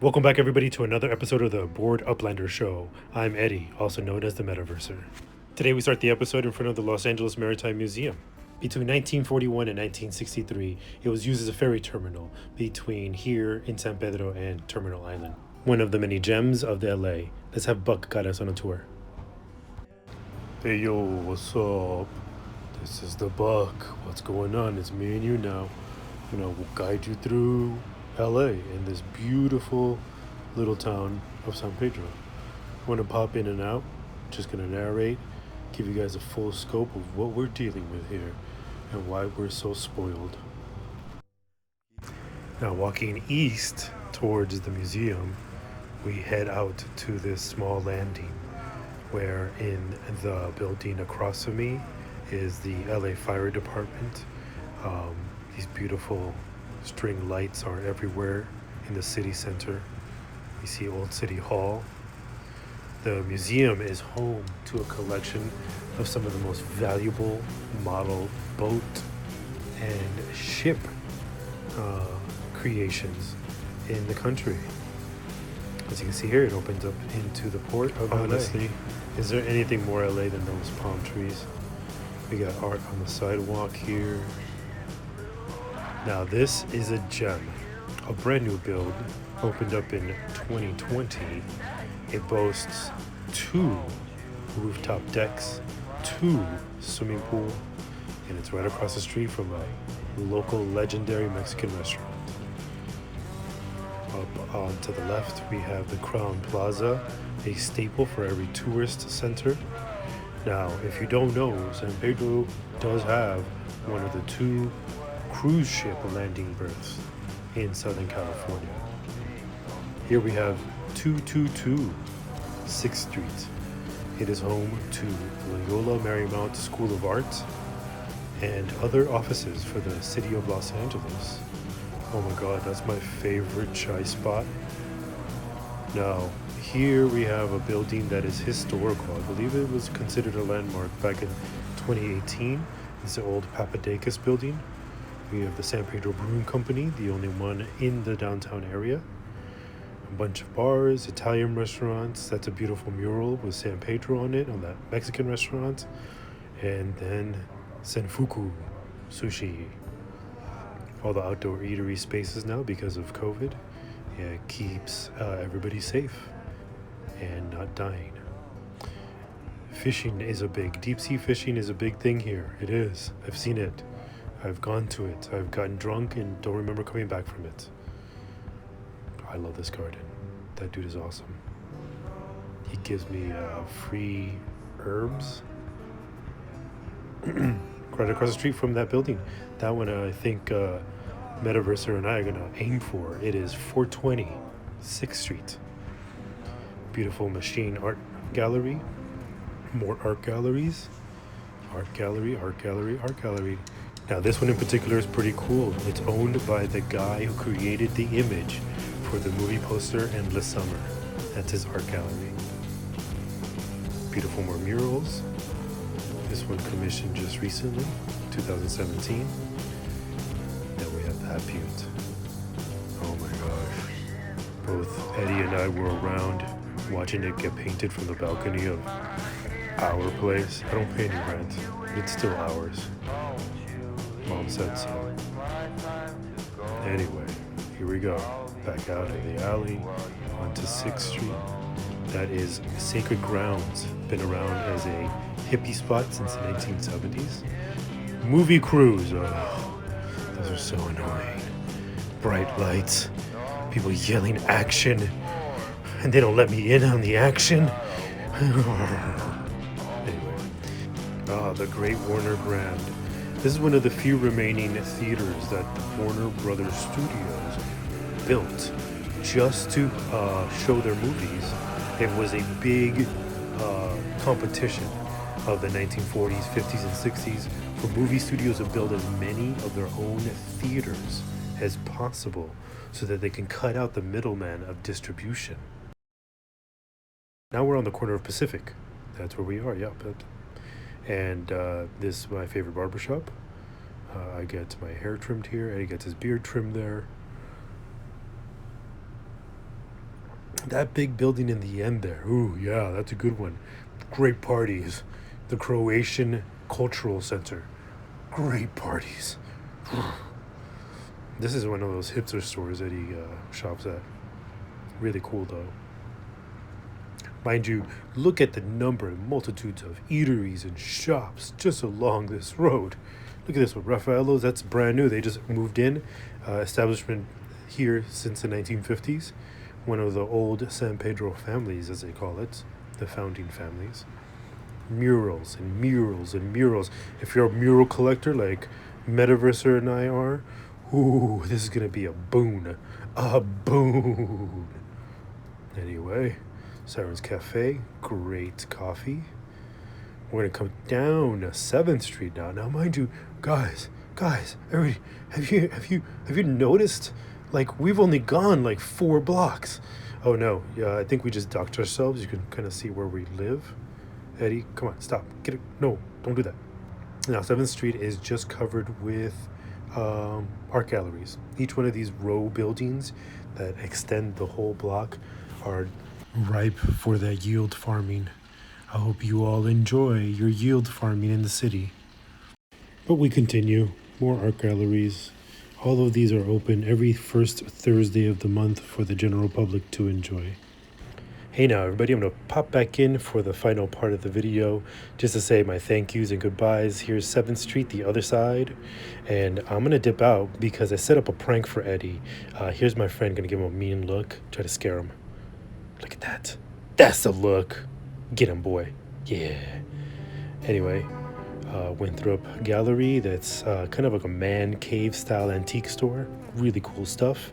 Welcome back, everybody, to another episode of the Bored Uplander Show. I'm Eddie, also known as the Metaverser. Today, we start the episode in front of the Los Angeles Maritime Museum. Between 1941 and 1963, it was used as a ferry terminal between here in San Pedro and Terminal Island. One of the many gems of the LA. Let's have Buck guide us on a tour. Hey yo, what's up? This is the Buck. What's going on? It's me and you now. We'll guide you through LA in this beautiful little town of San Pedro. I'm gonna pop in and out, just gonna narrate, give you guys a full scope of what we're dealing with here and why we're so spoiled. Now, walking east towards the museum, we head out to this small landing where in the building across from me is the LA Fire Department. These beautiful string lights are everywhere in the city center. We see Old City Hall. The museum is home to a collection of some of the most valuable model boat and ship creations in the country. As you can see here, it opens up into the port of LA. Honestly, is there anything more LA than those palm trees? We got art on the sidewalk here. Now this is a gem, a brand new build, opened up in 2020. It boasts 2 rooftop decks, 2 swimming pool, and it's right across the street from a local legendary Mexican restaurant. Up on to the left, we have the Crown Plaza, a staple for every tourist center. Now, if you don't know, San Pedro does have one of the 2 cruise ship landing berths in Southern California. Here we have 222 6th Street. It is home to Loyola Marymount School of Art and other offices for the city of Los Angeles. Oh my god, that's my favorite chai spot. Now, here we have a building that is historical. I believe it was considered a landmark back in 2018. It's the old Papadecus Building. We have the San Pedro Brewing Company, the only one in the downtown area. A bunch of bars, Italian restaurants. That's a beautiful mural with San Pedro on it, on that Mexican restaurant. And then Senfuku Sushi. All the outdoor eatery spaces now because of COVID. Yeah, it keeps everybody safe and not dying. Fishing is deep sea fishing is a big thing here. It is. I've seen it. I've gone to it. I've gotten drunk and don't remember coming back from it. I love this garden. That dude is awesome. He gives me free herbs right across the street from that building. That one I think Metaverser and I are going to aim for. It is 420 6th Street. Beautiful machine art gallery. More art galleries. Art gallery, art gallery, art gallery. Now this one in particular is pretty cool. It's owned by the guy who created the image for the movie poster Endless Summer. That's his art gallery. Beautiful more murals. This one commissioned just recently, 2017. Then we have that butte. Oh my gosh. Both Eddie and I were around watching it get painted from the balcony of our place. I don't pay any rent. It's still ours. Mom said so. Anyway, here we go. Back out of the alley onto 6th Street. That is Sacred Grounds. Been around as a hippie spot since the 1970s. Movie crews. Oh, those are so annoying. Bright lights. People yelling action. And they don't let me in on the action. Anyway. The Great Warner Grand. This is one of the few remaining theaters that the Warner Brothers Studios built just to show their movies. It was a big competition of the 1940s, 50s, and 60s for movie studios to build as many of their own theaters as possible so that they can cut out the middleman of distribution. Now we're on the corner of Pacific. That's where we are, yeah. And this is my favorite barbershop. I get my hair trimmed here. Eddie gets his beard trimmed there. That big building in the end there. Ooh, yeah, that's a good one. Great parties. The Croatian Cultural Center. Great parties. This is one of those hipster stores that he shops at. Really cool though. Mind you, look at the number and multitudes of eateries and shops just along this road. Look at this one, Raffaello's, that's brand new. They just moved in. Establishment here since the 1950s. One of the old San Pedro families, as they call it, the founding families. Murals and murals and murals. If you're a mural collector like Metaverser and I are, ooh, this is gonna be a boon. A boon. Anyway, Sirens Cafe, great coffee. We're gonna come down 7th Street now. Now, mind you, guys, everybody, have you noticed? Like, we've only gone like 4 blocks. Oh no, yeah, I think we just docked ourselves. You can kind of see where we live. Eddie, come on, stop. Get it. No, don't do that. Now, 7th Street is just covered with art galleries. Each one of these row buildings that extend the whole block are ripe for that yield farming. I hope you all enjoy your yield farming in the city. But we continue. More art galleries. All of these are open every first Thursday of the month for the general public to enjoy. Hey now everybody, I'm going to pop back in for the final part of the video just to say my thank yous and goodbyes. Here's 7th Street, the other side, and I'm going to dip out because I set up a prank for Eddie. Here's my friend, going to give him a mean look, try to scare him. Look at that. That's the look. Get him, boy. Yeah. Anyway, Winthrop Gallery, that's kind of like a man cave style antique store. Really cool stuff.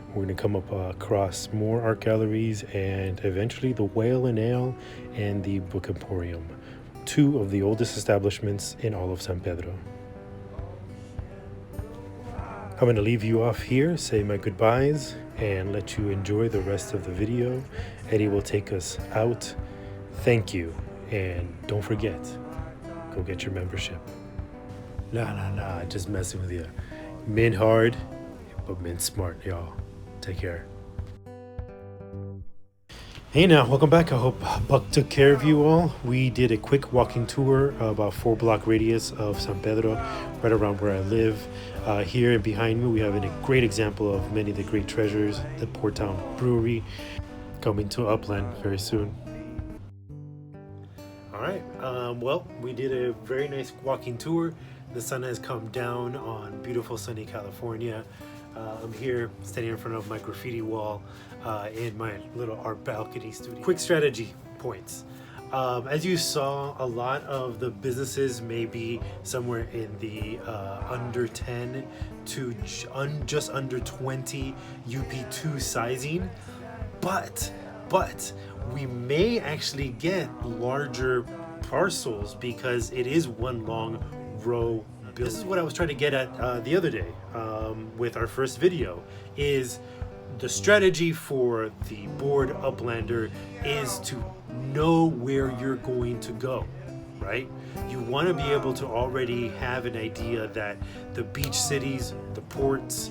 We're going to come up across more art galleries and eventually the Whale and Ale and the Book Emporium, 2 of the oldest establishments in all of San Pedro. I'm going to leave you off here, say my goodbyes, and let you enjoy the rest of the video. Eddie will take us out. Thank you, and don't forget, go get your membership. Nah, just messing with you. Mint hard, but mint smart, y'all. Take care. Hey now, welcome back. I hope Buck took care of you all. We did a quick walking tour, about 4-block radius of San Pedro, right around where I live. Here and behind me, we have a great example of many of the great treasures, the Port Town Brewery, coming to Upland very soon. All right, well, we did a very nice walking tour. The sun has come down on beautiful sunny California. I'm here standing in front of my graffiti wall in my little art balcony studio. Quick strategy points. As you saw, a lot of the businesses may be somewhere in the under 10 to just under 20 UP2 sizing, but we may actually get larger parcels because it is one long row. This is what I was trying to get at the other day with our first video, is the strategy for the bored uplander is to know where you're going to go, right? You want to be able to already have an idea that the beach cities, the ports,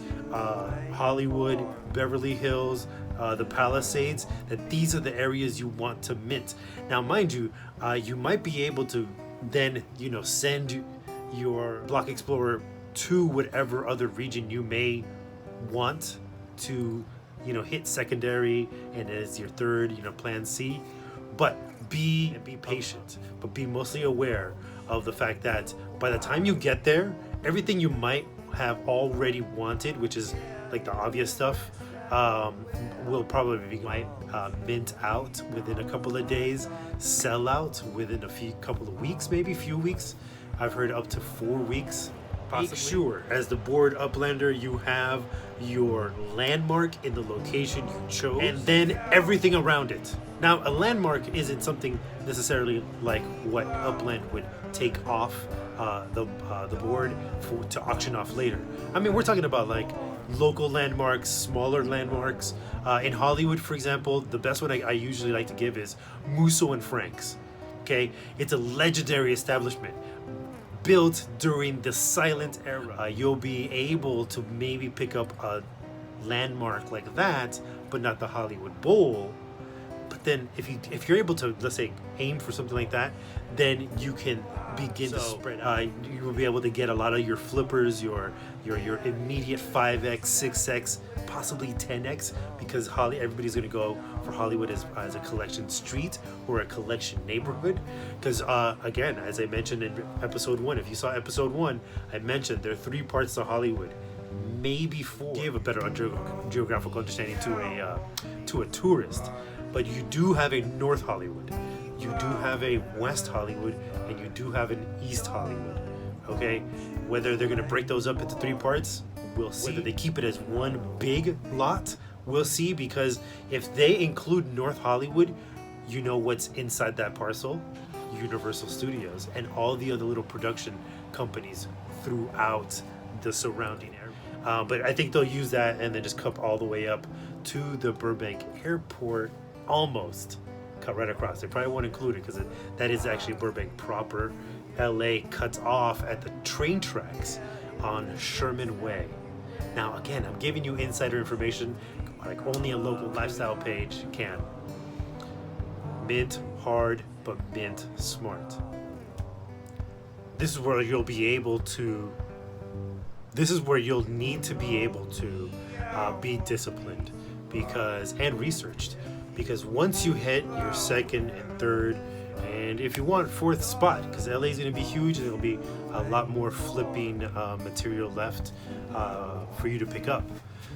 Hollywood, Beverly Hills, the Palisades, that these are the areas you want to mint. Now, mind you, you might be able to then, send your Block Explorer to whatever other region you may want to, hit secondary and as your third, plan C. But be patient, but be mostly aware of the fact that by the time you get there, everything you might have already wanted, which is like the obvious stuff, will probably be mint out within a couple of days, sell out within couple of weeks, maybe a few weeks. I've heard up to 4 weeks. Possibly. Make sure, as the bored uplander, you have your landmark in the location you chose, and then everything around it. Now, a landmark isn't something necessarily like what Upland would take off the board to auction off later. I mean, we're talking about like local landmarks, smaller landmarks. In Hollywood, for example, the best one I usually like to give is Musso and Frank's. Okay, it's a legendary establishment built during the silent era. You'll be able to maybe pick up a landmark like that, but not the Hollywood Bowl. But then if you're able to, let's say, aim for something like that, then you can begin to spread out. You will be able to get a lot of your flippers, your immediate 5x, 6x, possibly 10x, because everybody's going to go for Hollywood as a collection street or a collection neighborhood. Because again, as I mentioned in episode 1, if you saw episode 1, I mentioned there are 3 parts to Hollywood, maybe 4. Give a better geographical understanding to a tourist. But you do have a North Hollywood, you do have a West Hollywood, and you do have an East Hollywood. Okay, whether they're going to break those up into 3 parts, we'll see. Whether they keep it as one big lot, we'll see. Because if they include North Hollywood, you know what's inside that parcel: Universal Studios and all the other little production companies throughout the surrounding area. But I think they'll use that and then just cut all the way up to the Burbank Airport. Almost cut right across. They probably won't include it because that is actually Burbank proper. LA cuts off at the train tracks on Sherman Way. Now again, I'm giving you insider information like only a local lifestyle page can. Mint hard, but mint smart. This is where you'll be able to, this is where you'll need to be able to be disciplined and researched. Because once you hit your 2nd and 3rd, and if you want 4th spot, because LA is going to be huge, and there'll be a lot more flipping material left for you to pick up.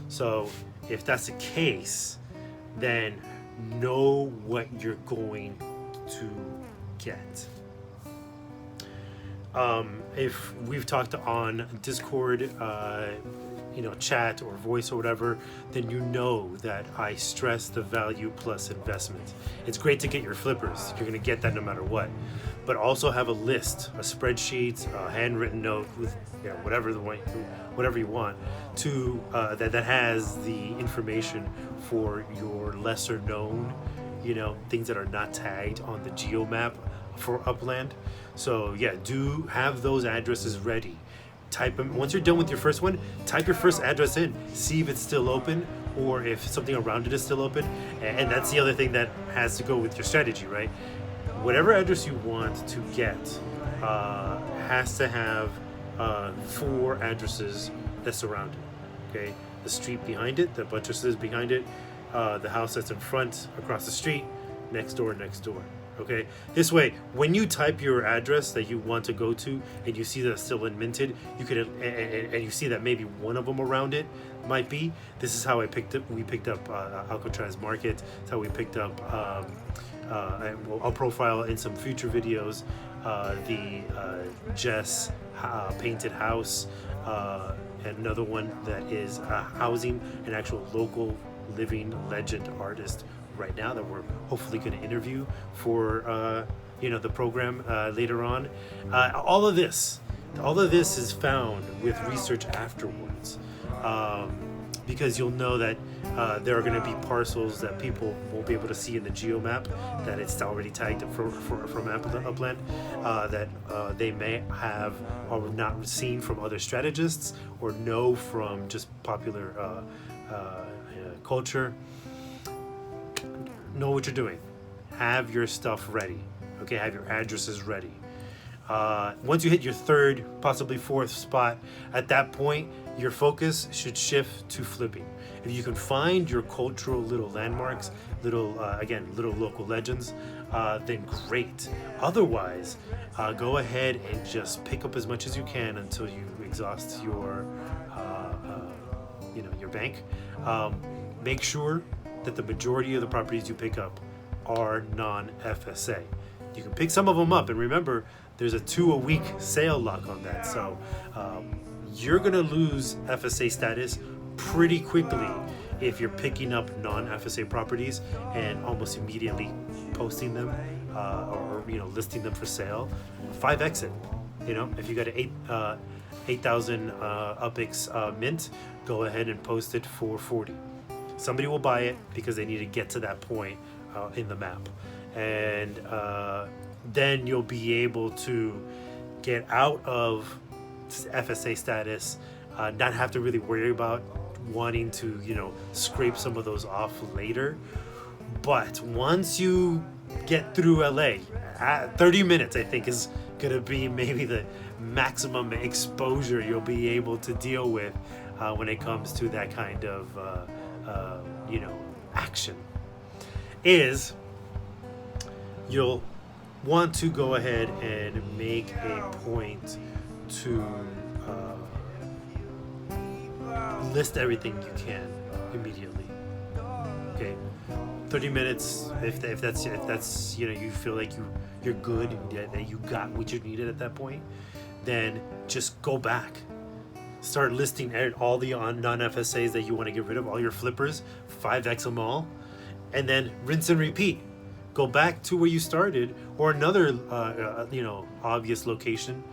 So if that's the case, then know what you're going to get. If we've talked on Discord, chat or voice or whatever, then you know that I stress the value plus investment. It's great to get your flippers. You're going to get that no matter what. But also have a list, a spreadsheet, a handwritten note with whatever you want to that has the information for your lesser known, things that are not tagged on the geo map for upland. So yeah, do have those addresses ready. Type them once you're done with your first one. Type your first address in, see if it's still open or if something around it is still open. And that's the other thing that has to go with your strategy, right? Whatever address you want to get has to have 4 addresses that surround it. Okay, the street behind it, the buttresses behind it, the house that's in front, across the street, next door. Okay, this way, when you type your address that you want to go to and you see that it's still unminted, you could and you see that maybe one of them around it might be. This is how we picked up Alcatraz Market. It's how we picked up I'll profile in some future videos the Jess painted house, and another one that is housing an actual local living legend artist right now that we're hopefully going to interview for the program later on. All of this is found with research afterwards, because you'll know that there are going to be parcels that people won't be able to see in the geomap, that it's already tagged from upland, that they may have or not seen from other strategists or know from just popular culture. Know what you're doing. Have your stuff ready. Okay, have your addresses ready. Once you hit your 3rd, possibly 4th spot, at that point, your focus should shift to flipping. If you can find your cultural little landmarks, little local legends, then great. Otherwise, go ahead and just pick up as much as you can until you exhaust your bank. Make sure that the majority of the properties you pick up are non-FSA. You can pick some of them up, and remember, there's a 2-a-week sale lock on that. So you're gonna lose FSA status pretty quickly if you're picking up non-FSA properties and almost immediately posting them or listing them for sale. 5x it. If you got an 8,000 UPX mint, go ahead and post it for 40. Somebody will buy it because they need to get to that point in the map, and then you'll be able to get out of FSA status, not have to really worry about wanting to, scrape some of those off later. But once you get through LA, 30 minutes I think is gonna be maybe the maximum exposure you'll be able to deal with when it comes to that kind of action. Is you'll want to go ahead and make a point to list everything you can immediately. Okay, 30 minutes. If that's you feel like you're good and that you got what you needed at that point, then just go back. Start listing all the non-FSAs that you want to get rid of, all your flippers, 5x them all, and then rinse and repeat. Go back to where you started, or another obvious location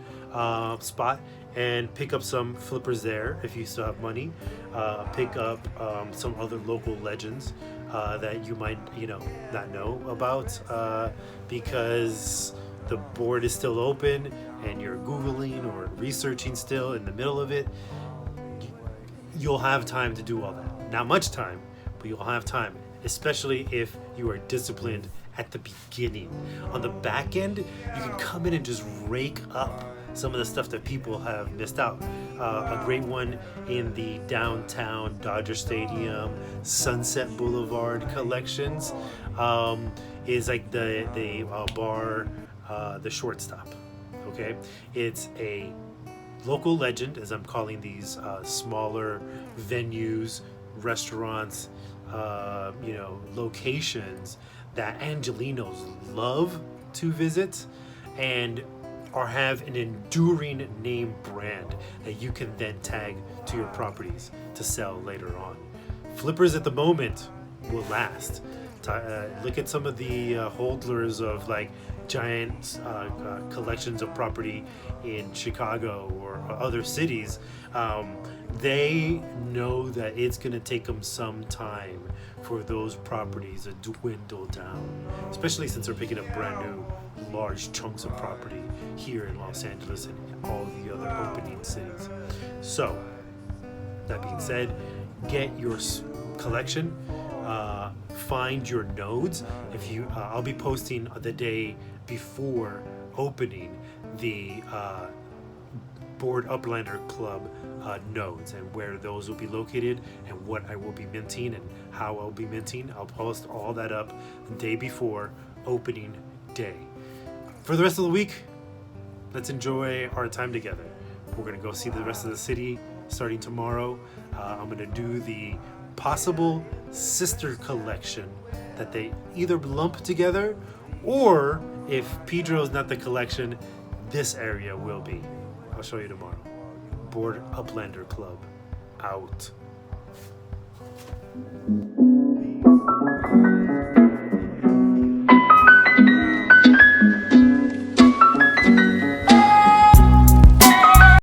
spot, and pick up some flippers there if you still have money. Pick up some other local legends that you might not know about because the board is still open and you're Googling or researching still in the middle of it. You'll have time to do all that. Not much time, but you'll have time, especially if you are disciplined at the beginning. On the back end, you can come in and just rake up some of the stuff that people have missed out. A great one in the downtown Dodger Stadium, Sunset Boulevard collections is like the bar, the Shortstop. Okay, it's a local legend, as I'm calling these smaller venues, restaurants, locations that Angelinos love to visit and have an enduring name brand that you can then tag to your properties to sell later on. Flippers at the moment will last. Look at some of the holders of like giant collections of property in Chicago or other cities. They know that it's going to take them some time for those properties to dwindle down, especially since they're picking up brand new large chunks of property here in Los Angeles and all the other opening cities. So that being said, get your collection, find your nodes. If you I'll be posting the day before opening the Board Uplander Club nodes and where those will be located and what I will be minting and how I'll be minting. I'll post all that up the day before opening day. For the rest of the week, let's enjoy our time together. We're going to go see the rest of the city starting tomorrow. I'm going to do the possible sister collection that they either lump together, or if Pedro's not the collection, this area will be. I'll show you tomorrow. Board Uplander Club out.